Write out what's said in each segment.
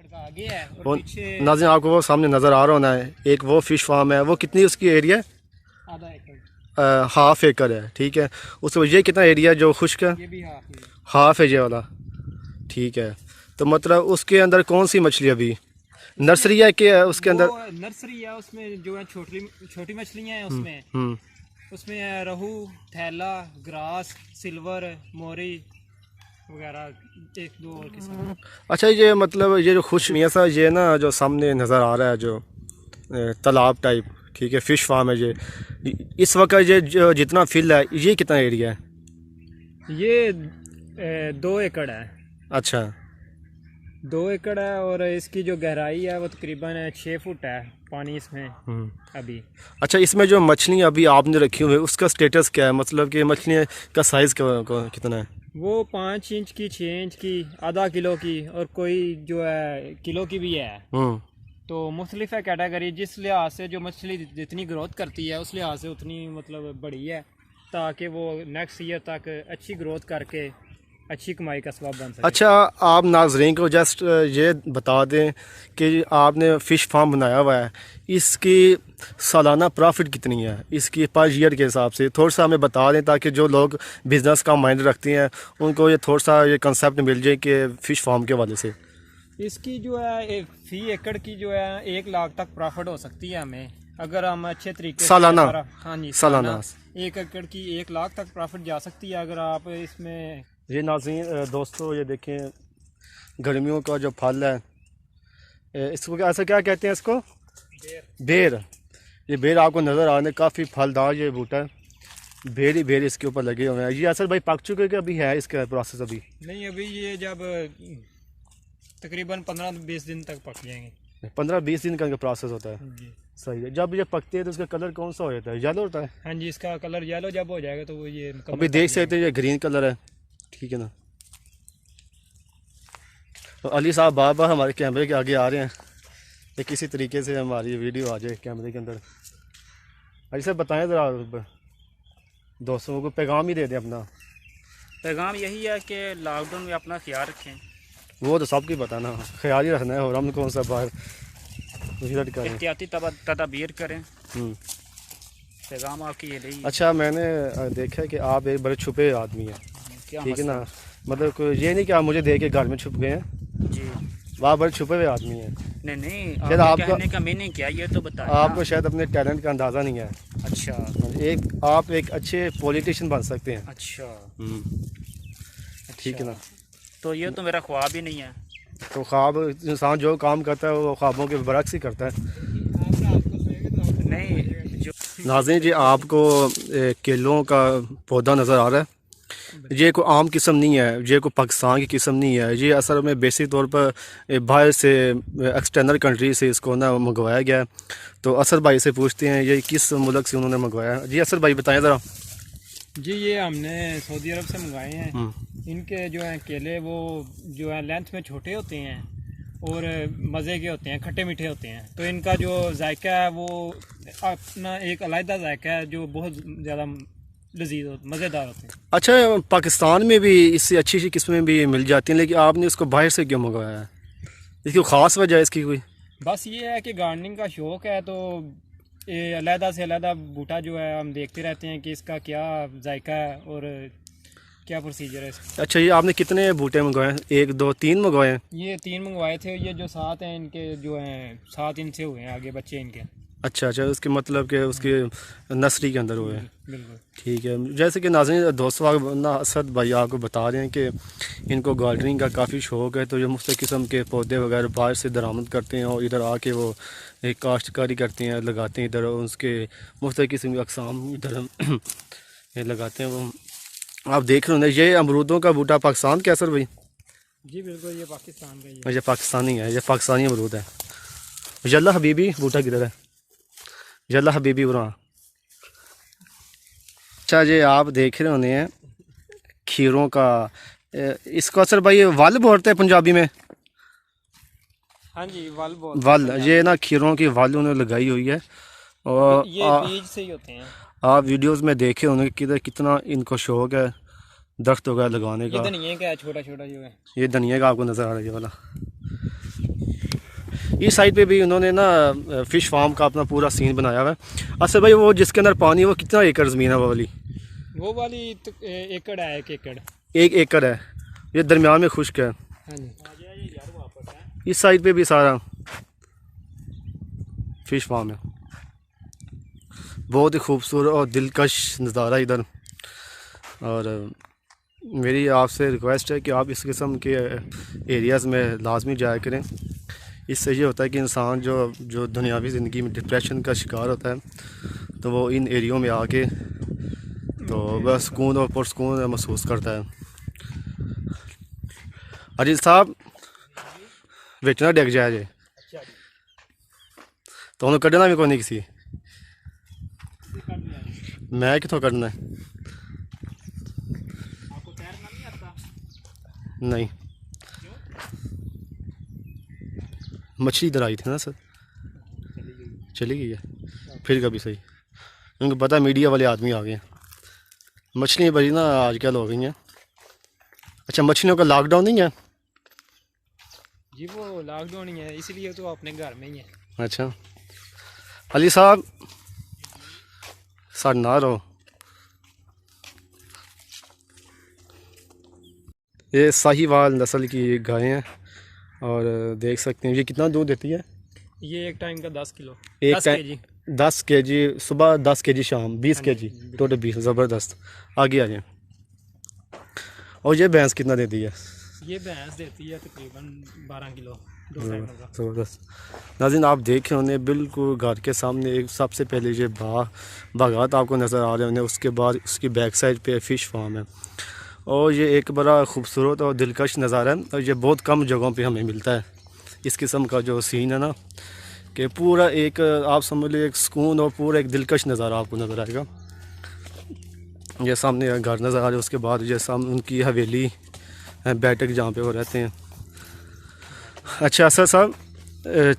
का आगे है और वो पीछे नाज़रीन आपको वो सामने नज़र आ रहा होना है, एक वो फ़िश फार्म है, वो कितनी उसकी एरिया है? आधा एकड़। हाफ एकड़ है, ठीक है। उसमें ये कितना एरिया जो खुश्क है? ये भी हाफ है। हाफ है ये वाला, ठीक है। तो मतलब उसके अंदर कौन सी मछली अभी नर्सरी है कि उसके अंदर? वो नर्सरी है, उसमें जो है छोटी छोटी मछलियाँ हैं उसमें। हम्म। उसमें है रहू, थैला, ग्रास, सिल्वर, मोरी वगैरह, एक दो और किस्म। अच्छा, ये मतलब ये जो खुश मियाँ सा ये ना जो सामने नज़र आ रहा है जो तालाब टाइप, ठीक है, फ़िश फार्म है ये, इस वक्त ये जो जितना फिल है ये कितना एरिया है? ये 2 एकड़ है। अच्छा। 2 एकड़ है और इसकी जो गहराई है वो तकरीबन 6 फुट है पानी इसमें अभी। अच्छा, इसमें जो मछलियाँ अभी आपने रखी हुई है उसका स्टेटस क्या है, मतलब कि मछलियाँ का साइज़ कितना है? वो 5 इंच की, 6 इंच की, आधा किलो की और कोई जो है किलो की भी है। तो मुख्तलिफ है कैटेगरी, जिस लिहाज से जो मछली जितनी ग्रोथ करती है उस लिहाज से उतनी मतलब बड़ी है, ताकि वो नेक्स्ट ईयर तक अच्छी ग्रोथ करके अच्छी कमाई का सबब बन सके। अच्छा, आप नाजरीन को जस्ट ये बता दें कि आपने फ़िश फार्म बनाया हुआ है, इसकी सालाना प्रॉफिट कितनी है इसकी पर ईयर के हिसाब से? थोड़ा सा हमें बता दें ताकि जो लोग बिज़नेस का माइंड रखते हैं उनको ये थोड़ा सा ये कंसेप्ट मिल जाए कि फ़िश फार्म के वाले से। इसकी जो है फी एकड़ की जो है 1 लाख तक प्रॉफिट हो सकती है हमें, अगर हम अच्छे तरीके सालाना? से। हाँ जी, सालाना 1 एकड़ की 1 लाख तक प्रॉफिट जा सकती है अगर आप इसमें। ये नाज़रीन दोस्तों ये देखें, गर्मियों का जो फल है, इसको ऐसा क्या कहते हैं इसको? बेर। ये बेर आपको नज़र आ रहा है, काफ़ी फलदार ये बूटा है, बेर ही बेर इसके ऊपर लगे हुए हैं। ये असल भाई पक चुके कि अभी है इसका प्रोसेस? अभी नहीं, अभी ये जब तकरीबन 15-20 दिन तक पक जाएंगे। 15-20 दिन का इनका प्रोसेस होता है। जी। सही है। जब ये पकते हैं तो उसका कलर कौन सा हो जाता है? येलो होता है? हाँ जी, इसका कलर येलो जब हो जाएगा तो वो ये अभी देख सकते हैं ये ग्रीन कलर है, ठीक है ना। तो अली साहब बार बार हमारे कैमरे के आगे आ रहे हैं कि किसी तरीके से हमारी वीडियो आ जाए कैमरे के अंदर। अली साहब बताएं ज़रा, दोस्तों को पैगाम ही दे दें अपना। पैगाम यही है कि लॉकडाउन में अपना ख्याल रखें। वो तो सबकी पता ना, ख्याल ही रखना है और हम कौन सा बाहर विजिट करें, एहतियाती तदाबीर करें। पैगाम आपकी ये रही। अच्छा, मैंने देखा है कि आप एक बड़े छुपे आदमी हैं, ठीक है ना, मतलब ये नहीं कि आप मुझे देख के घर में छुप गए हैं जी। वहाँ बड़े छुपे हुए आदमी हैं। नहीं, शायद आपका कहने का मीनिंग क्या ये तो बताएं। आपको शायद अपने टैलेंट का अंदाज़ा नहीं है। अच्छा। आप एक अच्छे पॉलिटिशियन बन सकते हैं। अच्छा। ठीक है ना। तो ये तो मेरा ख्वाब ही नहीं है। तो ख्वाब, इंसान जो काम करता है वो ख्वाबों के बरक्स ही करता है। नहीं जो नाज़रीन जी, आपको केलों का पौधा नज़र आ रहा है, ये कोई आम किस्म नहीं है, ये कोई पाकिस्तान की किस्म नहीं है, ये असल में बेसिक तौर पर बाहर से एक्सटर्नल कंट्री से इसको ना मंगवाया गया है। तो असर भाई से पूछते हैं ये किस मुल्क से उन्होंने मंगवाया है। जी असर भाई बताएं ज़रा। जी, ये हमने सऊदी अरब से मंगाए हैं। इनके जो हैं केले वो जो है लेंथ में छोटे होते हैं और मज़े के होते हैं, खट्टे मीठे होते हैं। तो इनका जो जायका है वो अपना एक अलग जायका है जो बहुत ज़्यादा लजीज मज़ेदार होते हैं। अच्छा, पाकिस्तान में भी इससे अच्छी अच्छी किस्में भी मिल जाती हैं, लेकिन आपने इसको बाहर से क्यों मंगवाया है? इसकी ख़ास वजह है इसकी कोई? बस ये है कि गार्डनिंग का शौक़ है, तो ये अलहदा से अलहदा बूटा जो है हम देखते रहते हैं कि इसका क्या जायका है और क्या प्रोसीजर है इसका। अच्छा, ये आपने कितने बूटे मंगवाए हैं? 1 2 3 मंगवाए हैं? ये 3 मंगवाए थे, ये जो 7 हैं इनके जो हैं 7 इनसे हुए हैं आगे बच्चे इनके। अच्छा अच्छा, उसके मतलब कि उसके नर्सरी के अंदर हुए हैं। बिल्कुल। ठीक है। जैसे कि नाज़रीन दोस्तों ना असद भाई आपको बता रहे हैं कि इनको गार्डनिंग का काफ़ी शौक़ है, तो ये मुख्तलिफ़ किस्म के पौधे वगैरह बाहर से दरामद करते हैं और इधर आके वो एक काश्तकारी करते हैं, लगाते हैं इधर, उसके मुख्तलिफ़ किस्म के अक़साम इधर ये लगाते हैं वो। आप देख रहे हो ये अमरूदों का बूटा पाकिस्तान का असर भाई? जी बिल्कुल, ये पाकिस्तान का ही है। ये पाकिस्तानी है, ये पाकिस्तानी अमरूद है। यल्ला हबीबी बूटा किधर है? यल्ला हबीबी बुरा। अच्छा जी, आप देख रहे होने हैं खीरों का, इसको असर भाई वल बोलते हैं पंजाबी में? हाँ जी, वल वल, ये ना खीरों की वल उन्होंने लगाई हुई है और ये बीज से ही होते हैं। आप वीडियोस में देखे होंगे कितना इनको शौक है दरख्त वगैरह लगाने का। ये धनिया का छोटा छोटा जो है, ये धनिया का आपको नज़र आ रहा है ये वाला। इस साइड पे भी उन्होंने ना फ़िश फार्म का अपना पूरा सीन बनाया हुआ है। अच्छा भाई, वो जिसके अंदर पानी है वो कितना एकड़ ज़मीन है वो वाली एकड़ है, 1 एकड़। 1 एकड़ है। ये दरमियान में खुश्क है। हाँ जी। इस साइड पे भी सारा फ़िश फार्म है। बहुत ही खूबसूरत और दिलकश नज़ारा इधर। और मेरी आपसे रिक्वेस्ट है कि आप इस किस्म के एरियाज़ में लाजमी जाया करें। इससे ये होता है कि इंसान जो दुनियावी ज़िंदगी में डिप्रेशन का शिकार होता है तो वो इन एरियो में आके तो बस सुकून और पुरसुकून महसूस करता है। अजील साहब बेचना डेग जाए जे तो उन्होंने कढ़ना भी कोई नहीं किसी मैं कितों कढ़ना है। आपको तैरना नहीं आता? नहीं, मछली इधर आई थी ना सर, चली गई है। फिर कभी सही, उनको पता मीडिया वाले आदमी आ गए हैं। मछलियाँ बड़ी ना आजकल हो गई हैं। अच्छा, मछलियों का लॉकडाउन नहीं है? जी वो लॉकडाउन ही है, इसलिए तो अपने घर में ही है। अच्छा अली साहब साढ़े ना रहो। ये साहिवाल नस्ल की गायें हैं और देख सकते हैं ये कितना दूध देती है। ये एक टाइम का 10 किलो, एक 10 टाइम केजी। 10 केजी सुबह, 10 केजी शाम, 20 हाँ केजी, जी, टोटल 20। ज़बरदस्त। आगे आ जाए। और ये भैंस कितना देती है? ये भैंस देती है तकरीबन 12 किलो, 2 टाइम का। ज़बरदस्त। नाज़रीन आप देखें उन्हें बिल्कुल घर के सामने एक सबसे पहले ये बागात आपको नज़र आ रहे हैं। उसके बाद उसकी बैक साइड पे फ़िश फार्म है और ये एक बड़ा खूबसूरत और दिलकश नज़ारा है। और ये बहुत कम जगहों पे हमें मिलता है इस किस्म का जो सीन है ना, कि पूरा एक आप समझ लीजिए एक सुकून और पूरा एक दिलकश नज़ारा आपको नज़र आएगा। ये सामने घर नज़र आ रहा है, उसके बाद ये सामने उनकी हवेली बैठक जहाँ पे वो रहते हैं। अच्छा असर साहब,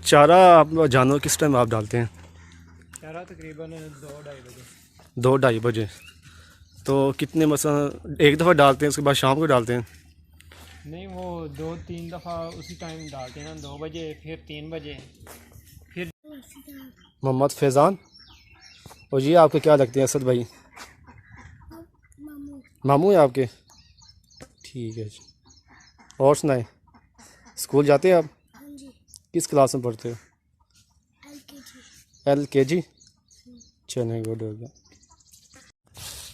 चारा आप जानवर किस टाइम आप डालते हैं? चारा तकरीबन 2-2:30 बजे। 2-2:30 बजे। तो कितने मसलन एक दफ़ा डालते हैं उसके बाद शाम को डालते हैं? नहीं, वो 2-3 दफ़ा उसी टाइम डालते हैं, 2 बजे फिर 3 बजे फिर। मोहम्मद फैज़ान। और ये आपके क्या लगते हैं असद भाई? मामू है आपके? ठीक है जी। और सुनाए, स्कूल जाते हैं आप? हाँ जी। किस क्लास में पढ़ते हो? LKG। चलिए गुड हो गया।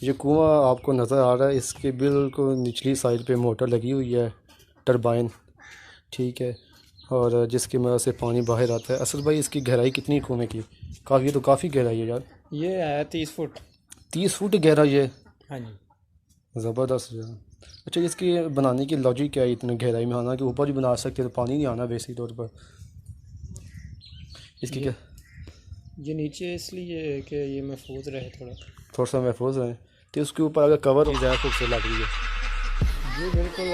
ये कुआं आपको नज़र आ रहा है, इसके बिल्कुल निचली साइड पे मोटर लगी हुई है, टरबाइन, ठीक है, और जिसकी मदद से पानी बाहर आता है। असल भाई इसकी गहराई कितनी कुएं की? काफ़ी, तो काफ़ी गहराई है यार। ये है 30 फुट। 30 फुट गहराई है? हाँ जी। ज़बरदस्त यार। अच्छा, इसकी बनाने की लॉजिक क्या है इतनी गहराई में? आना कि ऊपर भी बना सकते तो पानी नहीं आना बेसिक तौर पर इसकी क्या? ये नीचे इसलिए कि ये महफूज रहे, थोड़ा सा महफूज है तो उसके ऊपर अगर कवर हो जाए खूबसूरत लग रही है। जी बिल्कुल,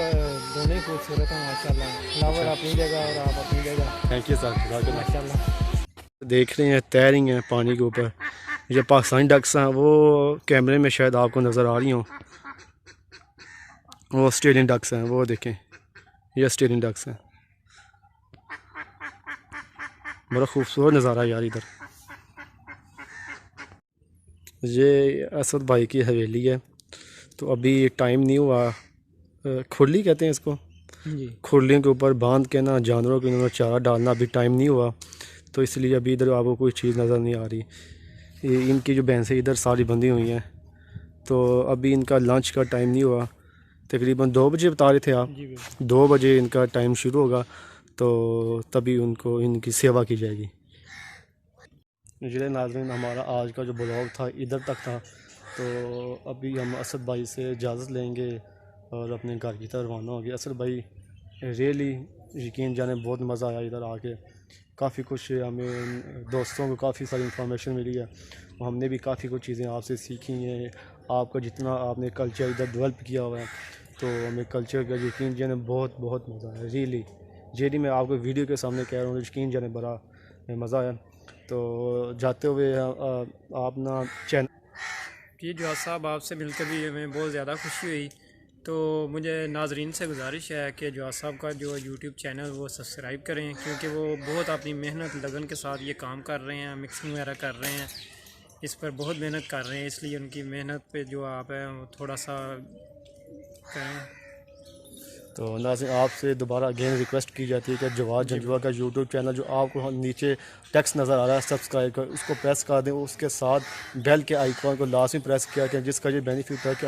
दोनों ही खूबसूरत हैं माशाल्लाह। फ्लावर अपनी जगह और आप अपनी जगह। Thank you sir. माशाल्लाह। देख रहे हैं तैर रही हैं पानी के ऊपर। ये पाकिस्तानी डक्स हैं, वो कैमरे में शायद आपको नज़र आ रही हों। वो ऑस्ट्रेलियन डक्स हैं, वो देखें, ये ऑस्ट्रेलियन डक्स हैं। बड़ा खूबसूरत नज़ारा यार इधर। ये असद भाई की हवेली है। तो अभी टाइम नहीं हुआ, खुरली कहते हैं इसको, जी। खुरलियों के ऊपर बांध के ना जानवरों को इन्होंने चारा डालना अभी टाइम नहीं हुआ, तो इसलिए अभी इधर आपको कोई चीज़ नज़र नहीं आ रही। इनकी जो भैंसें इधर सारी बंधी हुई हैं, तो अभी इनका लंच का टाइम नहीं हुआ। तकरीबन 2 बजे बता रहे थे आप? जी 2 बजे इनका टाइम शुरू होगा, तो तभी उनको इनकी सेवा की जाएगी। जिले नाज़रीन, हमारा आज का जो ब्लॉग था इधर तक था। तो अभी हम असद भाई से इजाज़त लेंगे और अपने घर की तरफ रवाना हो गए। असद भाई रियली यकीन जाने बहुत मज़ा आया इधर आके। काफ़ी कुछ हमें दोस्तों को काफ़ी सारी इन्फॉर्मेशन मिली है और हमने भी काफ़ी कुछ चीज़ें आपसे सीखी हैं। आपका जितना आपने कल्चर इधर डेवलप किया हुआ है, तो हमें कल्चर का यकीन जाने बहुत बहुत मज़ा आया। रियली मैं आपको वीडियो के सामने कह रहा हूँ, यकीन जाने बड़ा मज़ा आया। तो जाते हुए आप ना चैनल जी जवाद साहब, आपसे मिलकर भी हमें बहुत ज़्यादा खुशी हुई तो मुझे नाजरीन से गुजारिश है कि जवाद साहब का जो यूट्यूब चैनल वो सब्सक्राइब करें, क्योंकि वो बहुत अपनी मेहनत लगन के साथ ये काम कर रहे हैं, मिक्सिंग वगैरह कर रहे हैं, इस पर बहुत मेहनत कर रहे हैं, इसलिए उनकी मेहनत पे जो आप है वो थोड़ा सा करें। तो नाज़रीन आपसे दोबारा अगेन रिक्वेस्ट की जाती है कि जवाद झंझुआ का यूट्यूब चैनल जो आपको नीचे टेक्स्ट नज़र आ रहा है सब्सक्राइब कर, उसको प्रेस कर दें, उसके साथ बेल के आइकॉन को लाजमी प्रेस किया करें, जिसका ये बेनिफिट है कि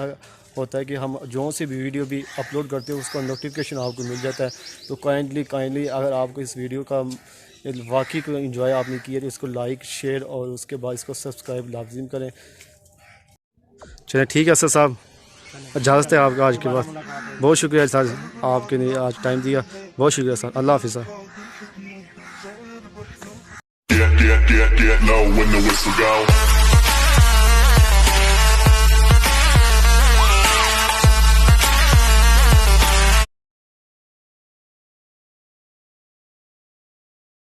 होता है कि हम जो सी भी वीडियो भी अपलोड करते हैं उसका नोटिफिकेशन आपको मिल जाता है। तो काइंडली अगर आपको इस वीडियो का वाकई को इंजॉय आपने किया तो इसको लाइक शेयर और उसके बाद इसको सब्सक्राइब लाजिम करें। चलें ठीक है सर साहब, इजाज़त है आपका आज के बाद। बहुत शुक्रिया सर, आपके लिए आज टाइम दिया, बहुत शुक्रिया सर। अल्लाह हाफिज़ sir. Get low when the whistle go.